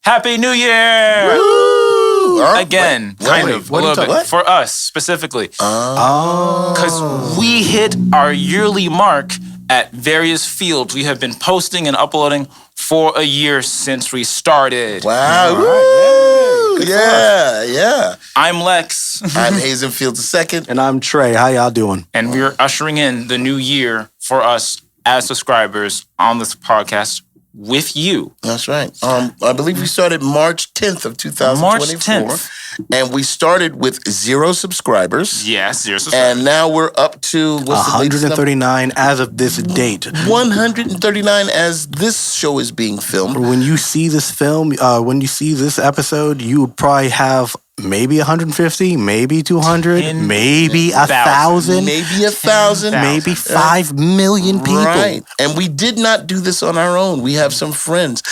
Happy New Year! Woo! Again, kind of, a little bit. What? For us, specifically. Because we hit our yearly mark at various fields. We have been posting and uploading for a year since we started. Wow. Woo! Yeah. I'm Lex. I'm Hazen Fields II. And I'm Trey. How y'all doing? And we're ushering in the new year for us as subscribers on this podcast with you. That's right. I believe we started March 10th of 2024. March 10th. And we started with 0 subscribers. Yes, 0 subscribers. And now we're up to, what's the latest number? 139 as of this date. 139 as this show is being filmed. When you see this film, when you see this episode, you would probably have maybe 150, maybe 200, maybe 1,000. Maybe 1,000. Maybe 5 million people. Right. And we did not do this on our own. We have some friends.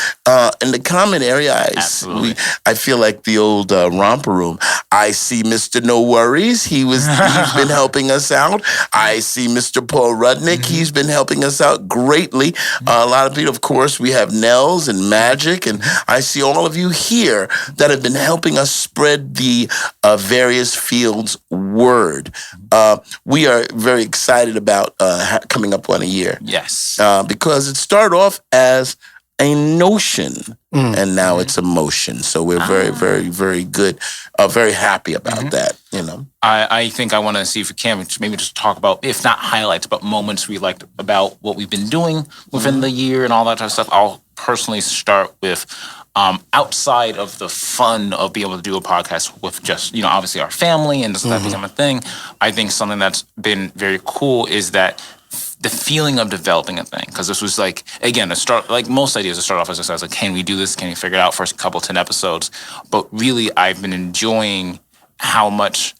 In the comment area, I feel like the old romper room. I see Mr. No Worries. He's been helping us out. I see Mr. Paul Rudnick. Mm-hmm. He's been helping us out greatly. A lot of people, of course, we have Nels and Magic. And I see all of you here that have been helping us spread the various fields word. We are very excited about coming up on a year. Yes. Because it started off as a notion, and now it's a motion. So we're very, very, very good, very happy about that, you know. I think I want to see if we can maybe just talk about, if not highlights, but moments we liked about what we've been doing within the year and all that type of stuff. I'll personally start with outside of the fun of being able to do a podcast with just, obviously our family and this that become a thing. I think something that's been very cool is that the feeling of developing a thing. Because this was like, again, like most ideas, to start off as like, can we do this? Can we figure it out? First couple 10 episodes. But really, I've been enjoying how much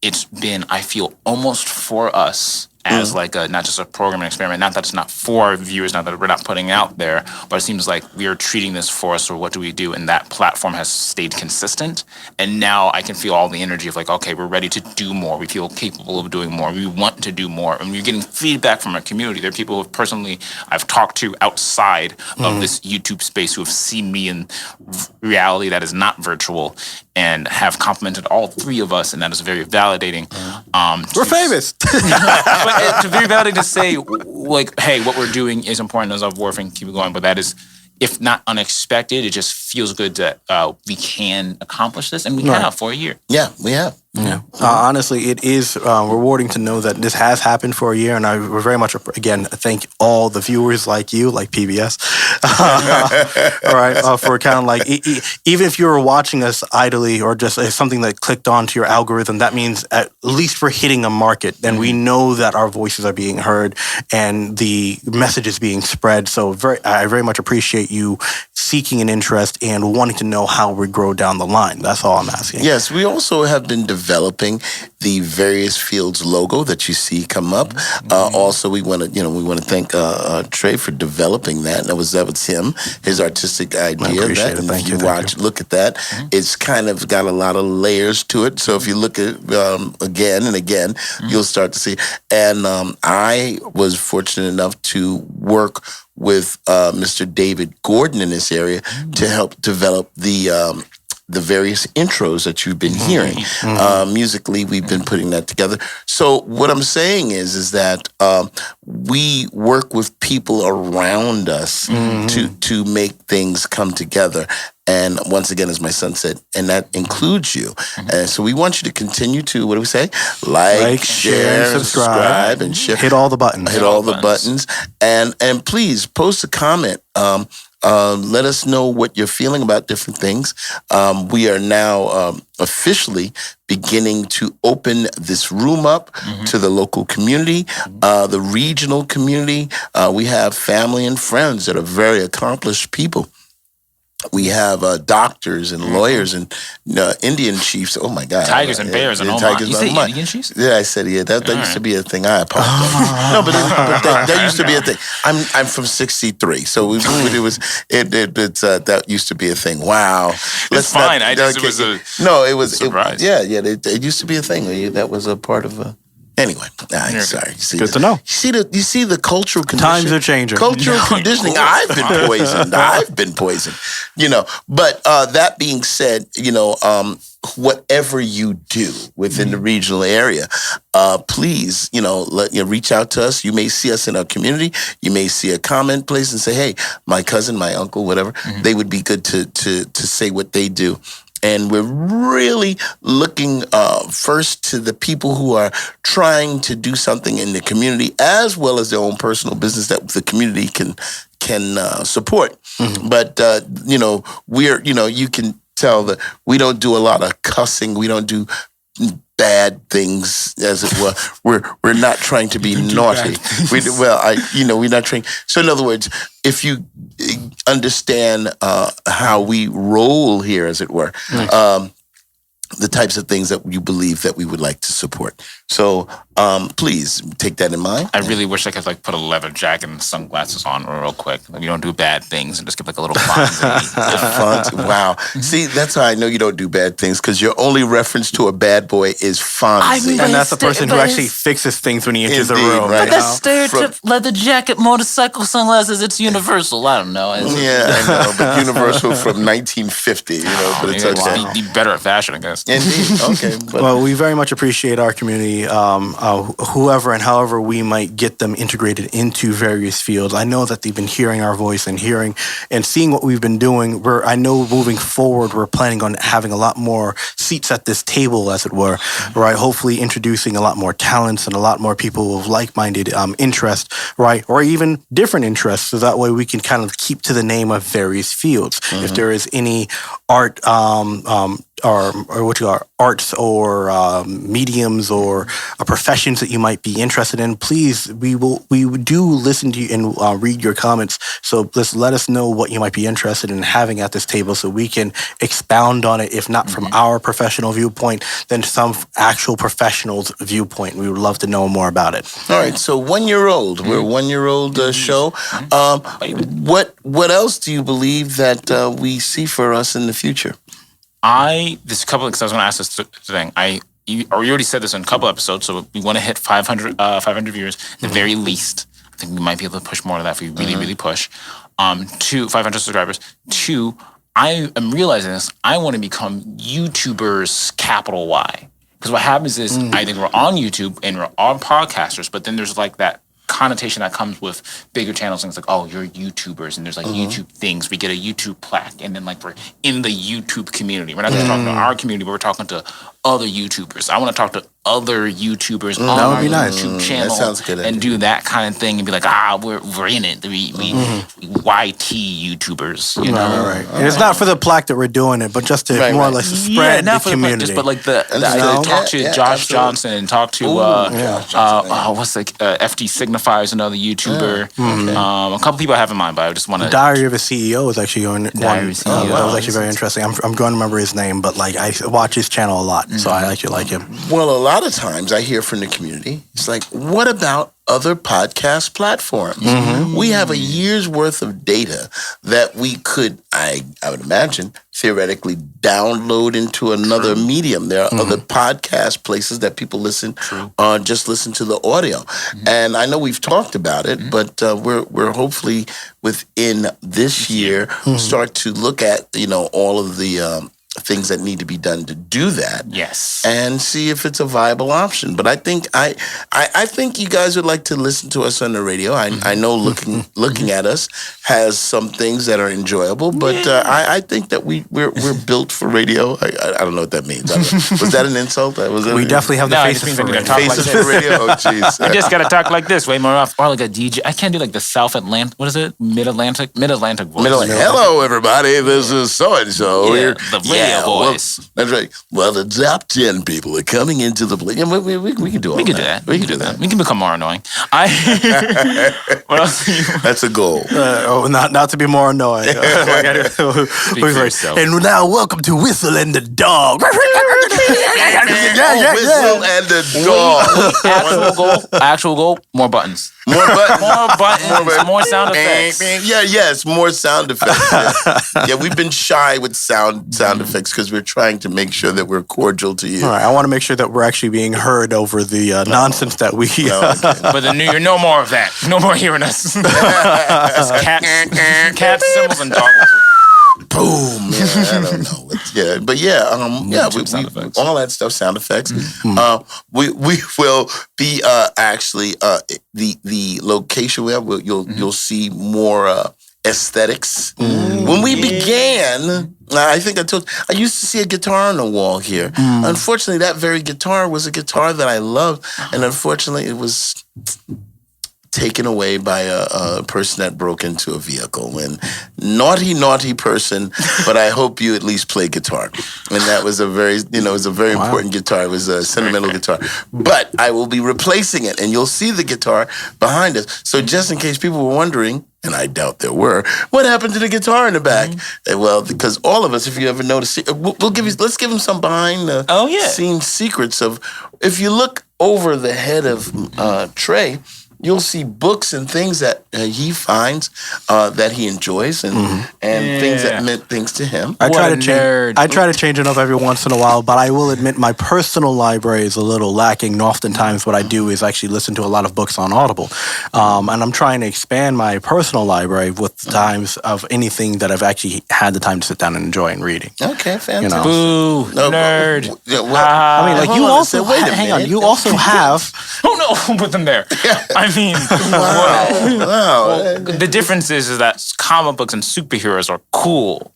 it's been, I feel, almost for us as like not just a programming experiment. Not that it's not for our viewers, not that we're not putting it out there, but it seems like we are treating this for us, or what do we do? And that platform has stayed consistent. And now I can feel all the energy of like, okay, we're ready to do more. We feel capable of doing more. We want to do more. And we're getting feedback from our community. There are people who personally I've talked to outside of this YouTube space who have seen me in reality that is not virtual and have complimented all 3 of us. And that is very validating. We're famous. But it's very validating to say, like, hey, what we're doing is important as our work and keep it going. But that is, if not unexpected, it just feels good that we can accomplish this, and we have for a year. Yeah, we have. Yeah. Honestly, it is rewarding to know that this has happened for a year, and I very much, again, thank all the viewers like you, like PBS, all right, for kind of like, even if you were watching us idly or just something that clicked onto your algorithm, that means at least we're hitting a market, and we know that our voices are being heard and the message is being spread. So I very much appreciate you seeking an interest and wanting to know how we grow down the line. That's all I'm asking. Yes, we also have been developing the various fields logo that you see come up. Also, we want to thank Trey for developing that. That was him, his artistic idea. I appreciate it. Thank you. Look at that. It's kind of got a lot of layers to it. So if you look at again and again, you'll start to see. And I was fortunate enough to work with Mr. David Gordon in this area to help develop the various intros that you've been hearing. Musically, we've been putting that together. So what I'm saying is that we work with people around us to make things come together. And once again, as my son said, and that includes you. And so we want you to continue to, what do we say? Like, share, subscribe, and share. Hit all the buttons. Hit all the buttons. And please post a comment. Let us know what you're feeling about different things. We are now officially beginning to open this room up to the local community, the regional community. We have family and friends that are very accomplished people. We have doctors and lawyers and Indian chiefs. Oh my God! Tigers and bears and all that. You say Indian chiefs? Yeah, I said that used to be a thing. I apologize. No, but that used to be a thing. I'm from '63, so that used to be a thing. Wow, it's fine. It was a no. It was surprise. It used to be a thing. That was a part of. Anyway, sorry. Good to know. You see the cultural conditioning. Times are changing. Cultural conditioning. I've been poisoned. But that being said, whatever you do within the regional area, please, reach out to us. You may see us in our community. You may see a comment place and say, hey, my cousin, my uncle, whatever, they would be good to say what they do. And we're really looking first to the people who are trying to do something in the community as well as their own personal business that the community can support. But, you can tell that we don't do a lot of cussing. We don't do bad things, as it were. We're not trying to be naughty. We're not trying. So in other words, if you understand how we roll here, as it were, the types of things that you believe that we would like to support. So please take that in mind. I really wish I could put a leather jacket and sunglasses on real quick. You don't do bad things and just give a little Fonzie. Wow. See, that's how I know you don't do bad things, because your only reference to a bad boy is Fonzie. And that's the person who actually fixes things when he enters the room. Right? But that stereotype, leather jacket, motorcycle, sunglasses, it's universal. I don't know. I know, but universal from 1950, but it's okay. Be better at fashion, I guess. Indeed. Okay. Well, we very much appreciate our community, whoever and however we might get them integrated into various fields. I know that they've been hearing our voice and hearing and seeing what we've been doing. I know moving forward, we're planning on having a lot more seats at this table, as it were, right? Hopefully introducing a lot more talents and a lot more people of like-minded interest, right? Or even different interests, so that way we can kind of keep to the name of various fields. If there is any art, or what you are, arts or mediums or professions that you might be interested in, please, we do listen to you and read your comments. So let us know what you might be interested in having at this table, so we can expound on it, if not from our professional viewpoint, then some actual professional's viewpoint. We would love to know more about it. All right, so 1 year old. We're a 1 year old show. What else do you believe that we see for us in the future? There's a couple, because I was going to ask this thing. You already said this in a couple episodes, so we want to hit 500 viewers at the very least. I think we might be able to push more of that if we really, really push. 500 subscribers. 2, I am realizing this. I want to become YouTubers, capital Y. Because what happens is, I think we're on YouTube and we're all podcasters, but then there's that connotation that comes with bigger channels, and it's you're YouTubers, and there's YouTube things. We get a YouTube plaque, and then we're in the YouTube community. We're not just talking to our community, but we're talking to other YouTubers. I want to talk to other YouTubers on our YouTube channel. That sounds good. And do that kind of thing and be we're in it. We YT YouTubers, Right. And it's not for the plaque that we're doing it, but just to more or less spread the community. Talk to Josh Johnson and talk to FD Signifiers, another YouTuber. A couple people I have in mind, but I just want to. Diary of a CEO is actually on one. Diary of a CEO. That was actually very interesting. I'm going to remember his name, but I watch his channel a lot, so I actually like him. Well, a lot of times I hear from the community, it's what about other podcast platforms? We have a year's worth of data that we could, I would imagine, theoretically download into another medium. There are other podcast places that people just listen to the audio. And I know we've talked about it, but we're hopefully within this year start to look at all of the things that need to be done to do that. Yes. And see if it's a viable option. But I think I think you guys would like to listen to us on the radio. I know looking at us has some things that are enjoyable, but I think that we're built for radio. I don't know what that means. Was that an insult? We definitely have the faces for radio. Faces for radio. Oh, jeez. I just got to talk like this way more off. Or like a DJ. I can't do the South Atlantic. What is it? Mid-Atlantic voice. Hello, everybody. This is so-and-so. The radio voice. Well, that's right. Well, the top 10 people are coming into the place. Yeah, we can do all that. We can do that. We can do that. We can become more annoying. What else? That's a goal. Not to be more annoying. And now, welcome to Whistle and the Dog. Whistle and the Dog. Actual goal, more buttons. More buttons, more sound effects. Yes, more sound effects. Yeah, we've been shy with sound effects. effects because we're trying to make sure that we're cordial to you. All right, I want to make sure that we're actually being heard over the nonsense that we. But you're no more of that. No more hearing us. Cats, cymbals, and dogs. Boom! Yeah, I don't know. Yeah, but Sound effects. all that stuff, sound effects. We will be actually the location we have. You'll see more aesthetics. When we began, I think I used to see a guitar on the wall here. Unfortunately, that very guitar was a guitar that I loved, and unfortunately, it was taken away by a person that broke into a vehicle. And naughty person, but I hope you at least play guitar. And that was a very, important guitar. It was a sentimental guitar. But I will be replacing it, and you'll see the guitar behind us. So just in case people were wondering, and I doubt there were, what happened to the guitar in the back? Well, because all of us, if you ever notice, let's give them some behind the scenes secrets of, if you look over the head of Trey, you'll see books and things that he finds that he enjoys, and things that meant things to him. I try to change it up every once in a while, but I will admit my personal library is a little lacking. And oftentimes, what I do is actually listen to a lot of books on Audible, and I'm trying to expand my personal library with times of anything that I've actually had the time to sit down and enjoy and reading. Okay, fantastic. Boo, nerd. I mean, like, you also hang on. You also have. Oh no, put them there. I mean, Wow. the difference is that comic books and superheroes are cool.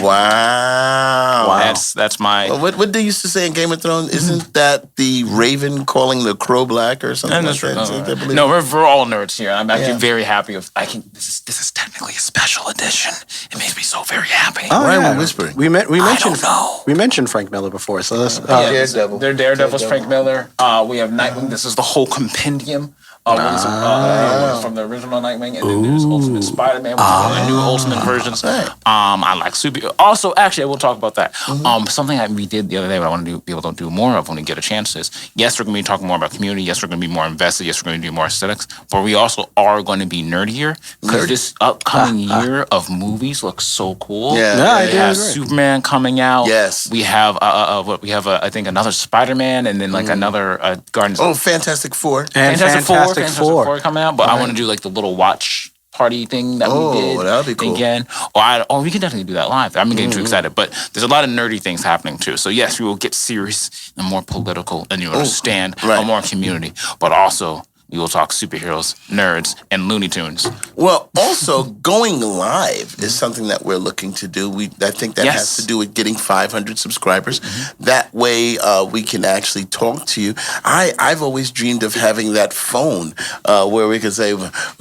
Wow. That's my. What they used to say in Game of Thrones? Isn't that the Raven calling the Crow black or something? That's like right. that? No, we're all nerds here. I'm actually very happy. This is technically a special edition. It makes me so very happy. Oh, Why yeah. are we whispering? We mentioned. don't know. We mentioned Frank Miller before, so let's. Daredevil. They're Daredevils, Frank Miller. We have Nightwing. This is the whole compendium. From the original Nightwing, and then there's Ultimate Spider-Man, which is the new Ultimate versions. I like super. Also, actually, I will talk about that. Something that we did the other day, but I want to be able to do more of when we get a chance is, yes, we're going to be talking more about community. Yes, we're going to be more invested. Yes, we're going to do more aesthetics. But we also are going to be nerdier because this upcoming year of movies looks so cool. Yeah, I we do have agree. Superman coming out. Yes. we have I think another Spider-Man, and then like another Guardians. Oh, Fantastic Four. And Fantastic Four. coming out, but I want to do like the little watch party thing that we did. that'd be cool. Again. Or we can definitely do that live. I'm getting too excited. But there's a lot of nerdy things happening too. So yes, we will get serious and more political, and you understand more community. But also we will talk superheroes, nerds, and Looney Tunes. Well, also going live is something that we're looking to do. I think that has to do with getting 500 subscribers. That way, we can actually talk to you. I've always dreamed of having that phone where we could say,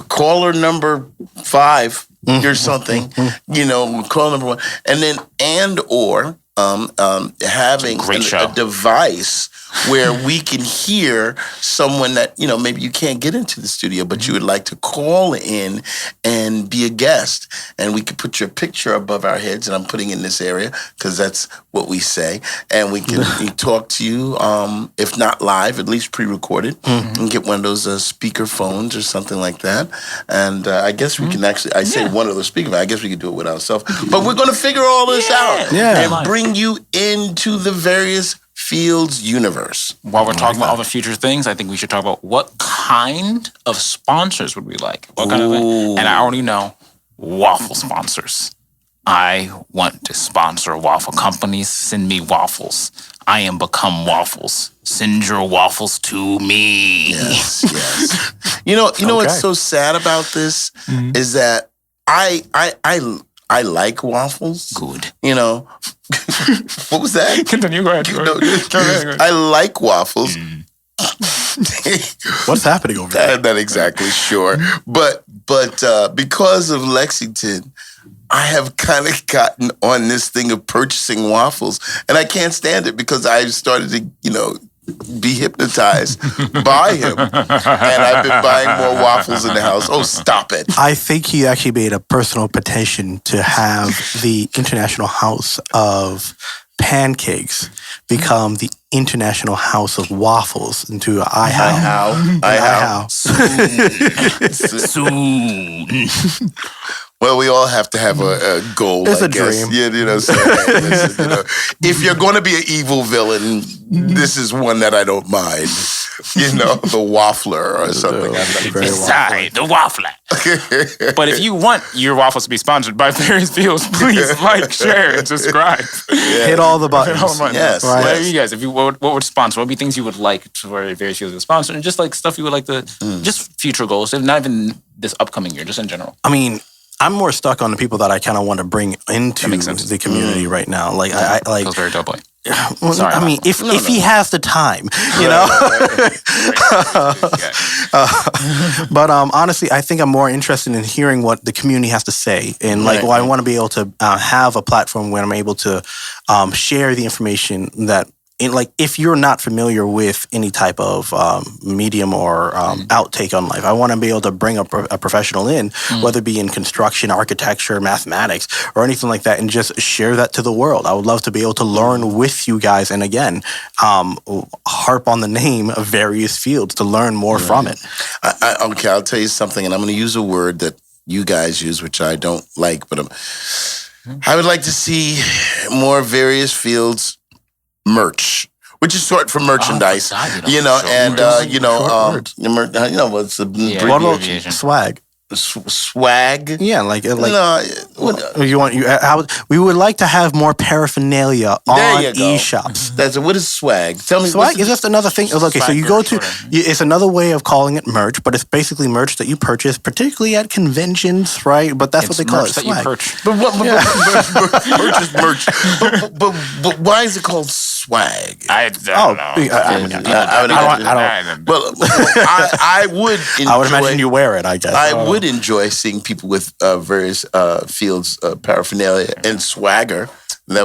caller number 5 or something. Call number 1, and then or having a device where we can hear someone that, maybe you can't get into the studio, but you would like to call in and be a guest. And we could put your picture above our heads, and I'm putting in this area because that's what we say. And we can talk to you, if not live, at least pre-recorded, and get one of those speaker phones or something like that. And I guess we can actually, I say one of those speaker phones, I guess we could do it with ourselves. But we're going to figure all this out and bring you into the various Fields universe. While we're talking about all the future things, I think we should talk about what kind of sponsors would we like? What kind of thing? And I already know waffle sponsors. I want to sponsor waffle companies. Send me waffles. I am become waffles. Send your waffles to me. Yes. You know what's so sad about this is that I like waffles. Good. What was that? Continue. Go ahead. I like waffles. What's happening over there? I'm not exactly sure, but because of Lexington, I have kind of gotten on this thing of purchasing waffles, and I can't stand it because I started to, be hypnotized by him, and I've been buying more waffles in the house. Oh, stop it! I think he actually made a personal petition to have the International House of Pancakes become the International House of Waffles into I how. Soon. Well, we all have to have a goal. It's I a guess. dream. Yeah, so, hey, listen, if you're going to be an evil villain, this is one that I don't mind. The Waffler or something. Very Sorry, the waffler. But if you want your waffles to be sponsored by Various Fields, please like, share, and subscribe. Hit all the buttons. Yes, Right. Whatever you guys, if you what would sponsor? What would be things you would like for Various Fields to sponsor, and just like stuff you would like to, just future goals, if not even this upcoming year, just in general. I mean, I'm more stuck on the people that I kind of want to bring into makes sense. the community right now. Like, I like. Feels very doubly. Well, Sorry, I mean, if he has the time, But honestly, I think I'm more interested in hearing what the community has to say, and like, I want to be able to have a platform where I'm able to share the information that. If you're not familiar with any type of medium or outtake on life, I want to be able to bring a professional in, whether it be in construction, architecture, mathematics, or anything like that, and just share that to the world. I would love to be able to learn with you guys, and again, harp on the name of Various Fields to learn more from it. Okay, I'll tell you something, and I'm going to use a word that you guys use, which I don't like, but I would like to see more Various Fields merch, which is short for merchandise, Short what's the What about abbreviation. swag? swag? Yeah, like No, we would like to have more paraphernalia There on you go. e-shops. what is swag? Tell me. Swag is just another thing. Okay, so you go to, Swag, it's another way of calling it merch, but it's basically merch that you purchase, particularly at conventions, right? But that's what they call it, that you swag. purchase. But merch is merch. But why is it called swag? I don't know. I would enjoy. I would imagine you wear it, I guess. I would enjoy seeing people with various Fields paraphernalia and swagger. That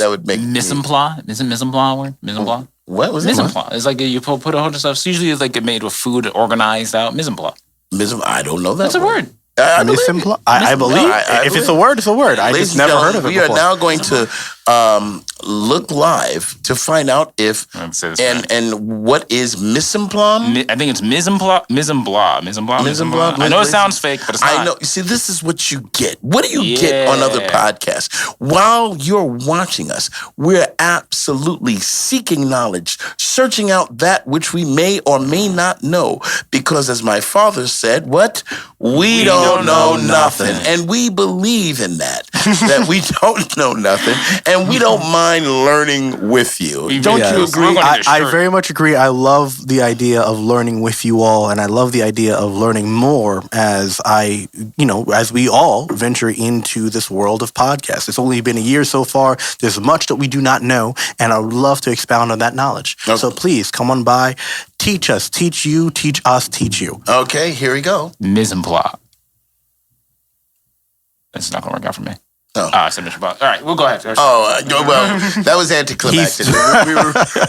would make mise en place. Isn't mise en place a word? Mise en place. What was it? Mise en place. It's like you put a whole bunch of stuff. It's usually it's like made with food organized out. Mise en place. I don't know that. That's a word. I believe it. I believe. I If it's a word, it's a word. I Ladies just and never heard gentlemen, of it before. We are now going to look live to find out if Let's say this right. and what is mise en place. I think it's mise en place. Mise en place. Mise en place. Mise en place. I know it sounds fake, but it's not. I know. You see, this is what you get. What do you get on other podcasts? While you're watching us, we're absolutely seeking knowledge, searching out that which we may or may not know. Because as my father said, what? We don't know nothing. And we believe in that, that we don't know nothing. And we don't mind learning with you. Don't you Yes. agree? I very much agree. I love the idea of learning with you all, and I love the idea of learning more as as we all venture into this world of podcasts. It's only been a year so far. There's much that we do not know, and I would love to expound on that knowledge. Okay. So please come on by, teach us, teach you, teach us, teach you. Okay, here we go. Mise en place. It's not gonna work out for me. Oh. I said mise en place. All right, we'll go ahead. Oh, well, that was anticlimactic.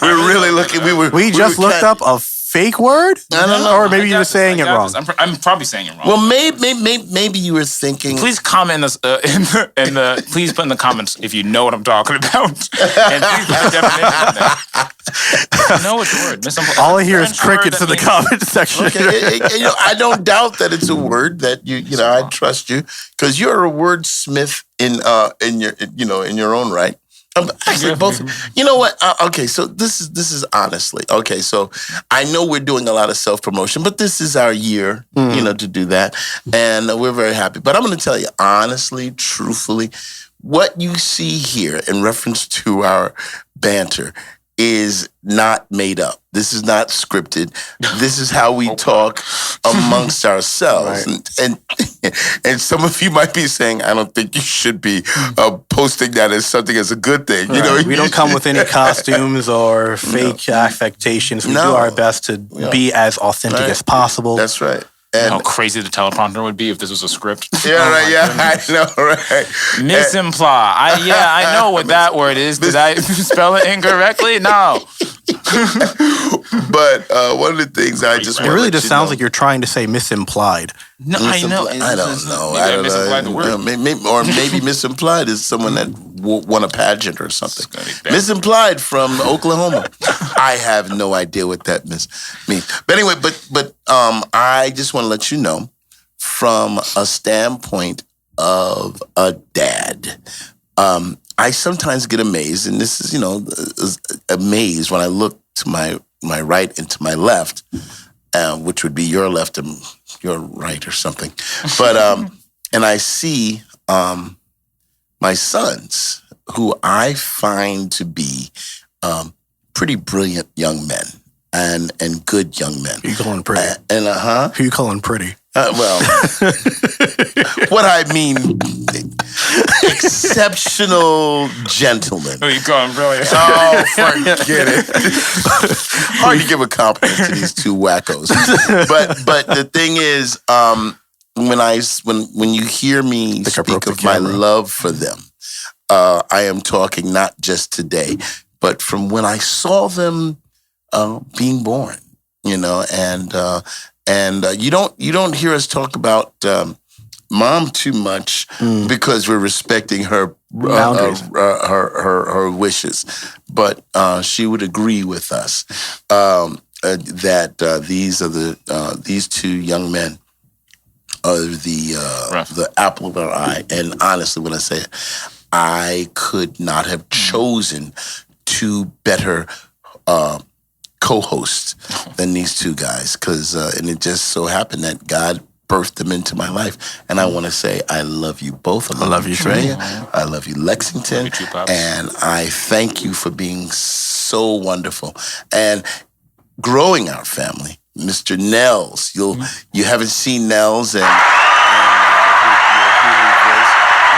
we were really looking. We just looked up a fake word? I don't know. Or maybe you were saying it wrong. I'm probably saying it wrong. Well, maybe you were thinking. Please comment in the please put in the comments if you know what I'm talking about, and please put the definition in there. I know it's a word. All I hear is crickets in the comment section. Okay, I don't doubt that it's a word that I trust you because you're a wordsmith in your own right. Actually, both. You know what? Okay, so this is honestly okay. So I know we're doing a lot of self promotion, but this is our year, to do that, and we're very happy. But I'm going to tell you honestly, truthfully, what you see here in reference to our banter is not made up. This is not scripted. This is how we talk amongst ourselves. Right. And some of you might be saying, I don't think you should be posting that as something as a good thing. Right. We don't come with any costumes or fake affectations. We do our best to be as authentic as possible. That's right. And how crazy the teleprompter would be if this was a script. Yeah, right. Yeah, I know, right. Mise en place. I know what that word is. Did I spell it incorrectly? No. But one of the things I just it really just sounds like you're trying to say misimplied. No, I know. I don't know. I don't know. Or maybe misimplied is someone that won a pageant or something. Misimplied from Oklahoma. I have no idea what that means. But anyway, but I just want to let you know from a standpoint of a dad. I sometimes get amazed, and this is, amazed when I look to my right and to my left, which would be your left and your right or something. But and I see my sons, who I find to be pretty brilliant young men and good young men. Who you calling pretty? And Who you calling pretty? well, what I mean, exceptional gentlemen. Oh, you going brilliant. Oh, forget it. Hard to give a compliment to these two wackos. But the thing is, when you hear me speak of my love for them, I am talking not just today, but from when I saw them being born, and you don't hear us talk about mom too much because we're respecting her her wishes, but she would agree with us that these two young men are the apple of our eye. And honestly, when I say it, I could not have chosen two better co-hosts than these two guys, and it just so happened that God birthed them into my life. And I want to say I love you both. I love you, Trey. I love you, Lexington. Love you too, Pops. And I thank you for being so wonderful and growing our family. Mr. Nels, you haven't seen Nels, and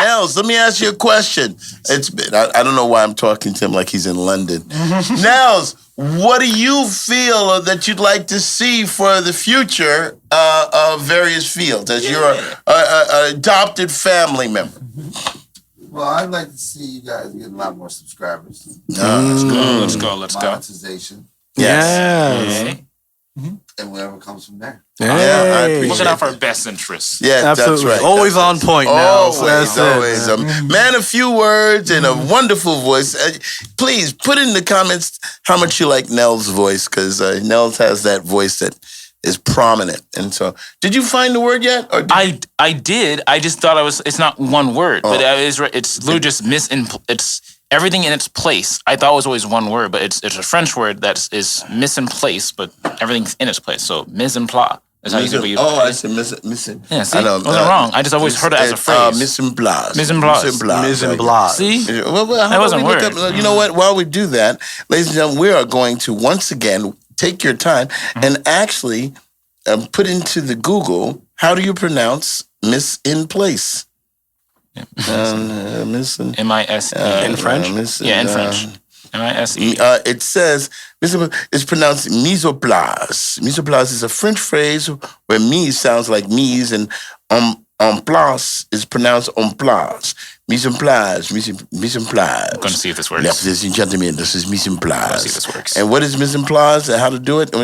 Nels, let me ask you a question. I don't know why I'm talking to him like he's in London. Nels, what do you feel that you'd like to see for the future of various fields as you're an adopted family member? Well, I'd like to see you guys get a lot more subscribers. Let's go. Monetization. Yes. And whatever comes from there. Yeah, I appreciate Looking out for our best interests. Yeah, Absolutely. that's right. Always on point now. Always. Man, a few words and a wonderful voice. Please put in the comments how much you like Nell's voice, because Nell's has that voice that is prominent. And so, did you find the word yet? Or I did. I just thought it's not one word, but it's literally just it's everything in its place. I thought it was always one word, but it's a French word that is mise in place, but everything's in its place. So mise en place is how you say it. I said mise en. Yeah, see, I wasn't wrong. I just always heard it as a phrase. Mise en place. Mise en place. Mise en place. See? Well, That wasn't look word. up, you know what? While we do that, ladies and gentlemen, we are going to once again take your time and actually put into the Google, how do you pronounce mise in place? M-I-S-E. In French? Yeah, in French. M-I-S-E. It says, it's pronounced mise en place. Mise en place is a French phrase where mise sounds like mise, and en place is pronounced en place. Mise en place, mise en place. I'm going to see if this works. Ladies and gentlemen, this is mise en place. Let's see if this works. And what is mise en place and how to do it?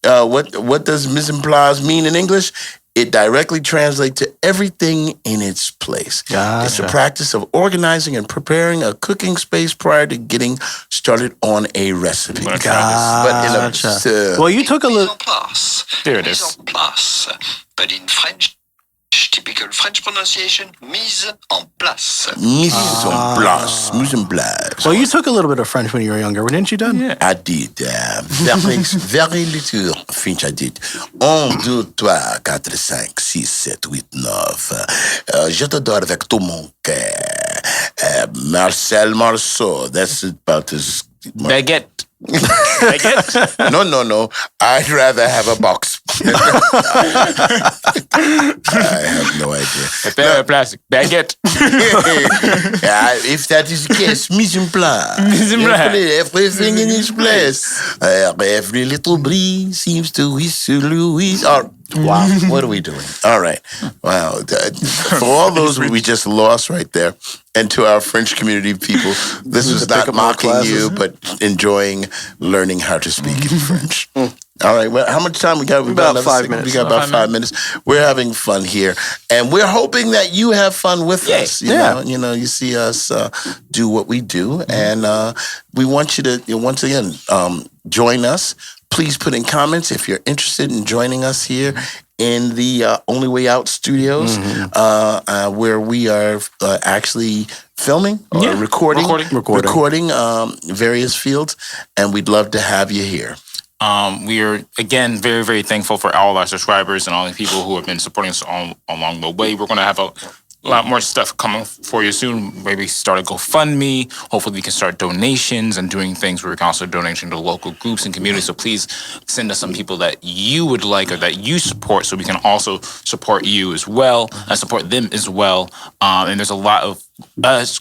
What does mise en place mean in English? It directly translates to everything in its place. Gotcha. It's the practice of organizing and preparing a cooking space prior to getting started on a recipe. I'm gonna try this. But in a Well, you took a little. There it is. Mise en place. But in French, typical French pronunciation, mise en place. mise en place, mise en place. Well, you took a little bit of French when you were younger, didn't you, Dad? Yeah. I did very little French. I did 1, 2, 3, 4, 5, 6, 7, 8, 9. Je t'adore avec tout mon cœur. Marcel Marceau. That's about as Baguette. Baguette. No. I'd rather have a box. I have no idea. Plastic. Baguette. If that is the case, mise en place. Mise en place. Everything in its place. Every little breeze seems to whistle Louise. Wow, what are we doing? All right. Wow. For all those we just lost right there, and to our French community people, this was not mocking you, but enjoying learning how to speak in French. All right. Well, how much time we got? About 5 minutes. We got about 5 minutes. We're having fun here, and we're hoping that you have fun with us. You know, you see us do what we do, and we want you to once again join us. please put in comments if you're interested in joining us here in the Only Way Out studios, where we are actually filming or recording various fields, and we'd love to have you here. We are, again, very, very thankful for all our subscribers and all the people who have been supporting us along the way. We're going to have a lot more stuff coming for you soon. Maybe start a GoFundMe. Hopefully we can start donations and doing things where we can also donation to local groups and communities. So please send us some people that you would like or that you support so we can also support you as well and support them as well. And there's a lot of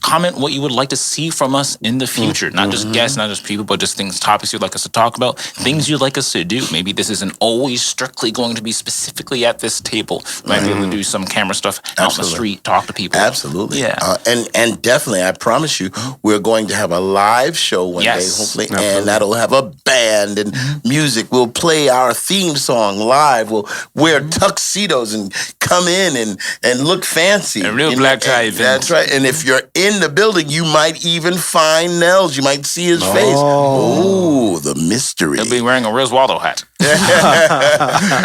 comment what you would like to see from us in the future. Not just guests, not just people, but just things, topics you'd like us to talk about, things you'd like us to do. Maybe this isn't always strictly going to be specifically at this table. We might be able to do some camera stuff out in the street, talk to people. Absolutely. Yeah. And definitely, I promise you, we're going to have a live show one day, hopefully, and that'll have a band and music. We'll play our theme song live. We'll wear tuxedos and come in and look fancy. A real black tie event. That's right. And if you're in the building, you might even find Nels. You might see his face. Oh, the mystery. He'll be wearing a Riz Waldo hat.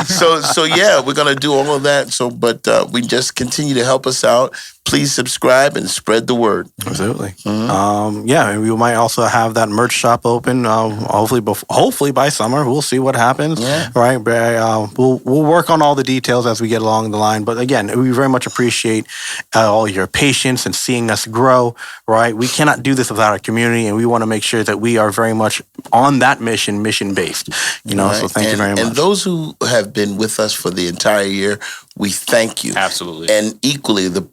So yeah, we're gonna do all of that. So, but we just continue to help us out. Please subscribe and spread the word. Absolutely. Yeah, and we might also have that merch shop open. Hopefully by summer. We'll see what happens. Yeah. Right. But, we'll work on all the details as we get along the line. But again, we very much appreciate all your patience and seeing us grow. Right. We cannot do this without our community, and we want to make sure that we are very much on that mission based. Right. So thank you very much. And those who have been with us for the entire year, we thank you. Absolutely. And equally, the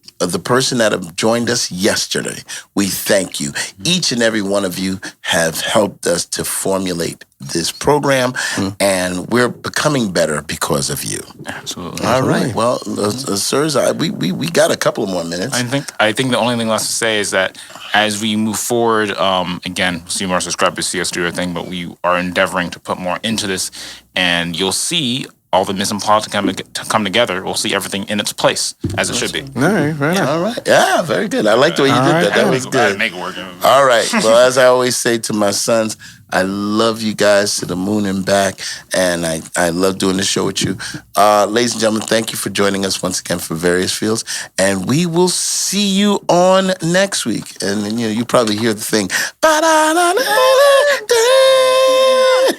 person that have joined us yesterday, we thank you. Each and every one of you have helped us to formulate this program, and we're becoming better because of you. Absolutely. All right. Well, sirs, we got a couple of more minutes. I think the only thing left to say is that as we move forward, again, see more subscribers, see us do our thing, but we are endeavoring to put more into this, and you'll see all the mise en place to come together. We'll see everything in its place as it should be. All right. Very nice. All right. Yeah, very good. I like the way you did that. That was good. Make it work. All right. Well, as I always say to my sons, I love you guys to the moon and back, and I love doing this show with you. Ladies and gentlemen, thank you for joining us once again for Various Fields, and we will see you on next week. And you probably hear the thing.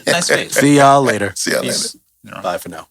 Nice face. See y'all later. See y'all Peace. later. Bye for now.